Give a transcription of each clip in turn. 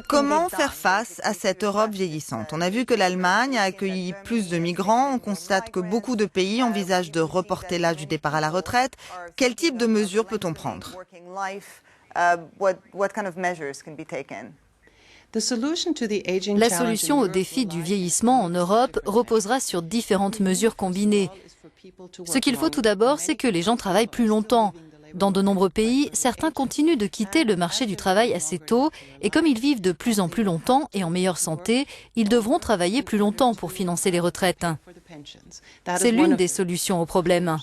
Comment faire face à cette Europe vieillissante? On a vu que l'Allemagne a accueilli plus de migrants. On constate que beaucoup de pays envisagent de reporter l'âge du départ à la retraite. Quel type de mesures peut-on prendre? La solution au défi du vieillissement en Europe reposera sur différentes mesures combinées. Ce qu'il faut tout d'abord, c'est que les gens travaillent plus longtemps. Dans de nombreux pays, certains continuent de quitter le marché du travail assez tôt et comme ils vivent de plus en plus longtemps et en meilleure santé, ils devront travailler plus longtemps pour financer les retraites. C'est l'une des solutions au problème.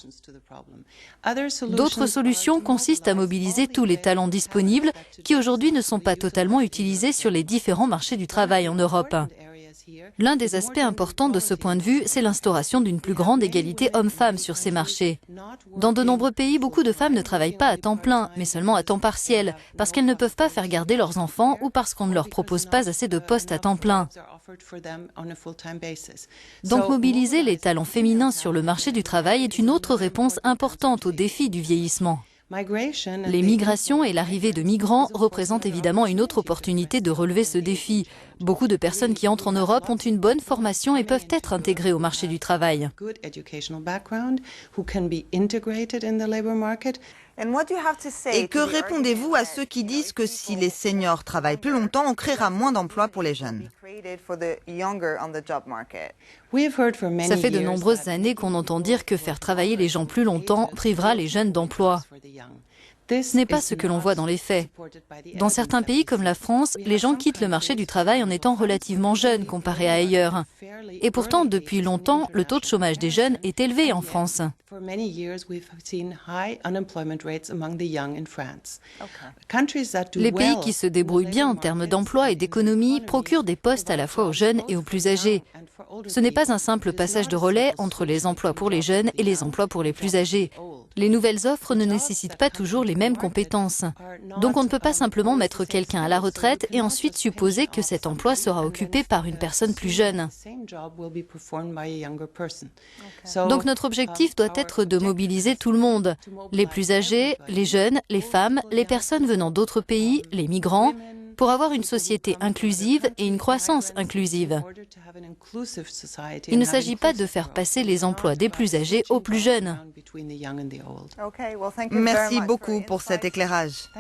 D'autres solutions consistent à mobiliser tous les talents disponibles qui aujourd'hui ne sont pas totalement utilisés sur les différents marchés du travail en Europe. L'un des aspects importants de ce point de vue, c'est l'instauration d'une plus grande égalité hommes-femmes sur ces marchés. Dans de nombreux pays, beaucoup de femmes ne travaillent pas à temps plein, mais seulement à temps partiel, parce qu'elles ne peuvent pas faire garder leurs enfants ou parce qu'on ne leur propose pas assez de postes à temps plein. Donc mobiliser les talents féminins sur le marché du travail est une autre réponse importante au défi du vieillissement. Les migrations et l'arrivée de migrants représentent évidemment une autre opportunité de relever ce défi. Beaucoup de personnes qui entrent en Europe ont une bonne formation et peuvent être intégrées au marché du travail. Et que répondez-vous à ceux qui disent que si les seniors travaillent plus longtemps, on créera moins d'emplois pour les jeunes? Ça fait de nombreuses années qu'on entend dire que faire travailler les gens plus longtemps privera les jeunes d'emploi. Ce n'est pas ce que l'on voit dans les faits. Dans certains pays comme la France, les gens quittent le marché du travail en étant relativement jeunes comparé à ailleurs. Et pourtant, depuis longtemps, le taux de chômage des jeunes est élevé en France. Les pays qui se débrouillent bien en termes d'emploi et d'économie procurent des postes à la fois aux jeunes et aux plus âgés. Ce n'est pas un simple passage de relais entre les emplois pour les jeunes et les emplois pour les plus âgés. Les nouvelles offres ne nécessitent pas toujours les mêmes compétences. Donc on ne peut pas simplement mettre quelqu'un à la retraite et ensuite supposer que cet emploi sera occupé par une personne plus jeune. Donc notre objectif doit être de mobiliser tout le monde, les plus âgés, les jeunes, les femmes, les personnes venant d'autres pays, les migrants, pour avoir une société inclusive et une croissance inclusive. Il ne s'agit pas de faire passer les emplois des plus âgés aux plus jeunes. Merci beaucoup pour cet éclairage.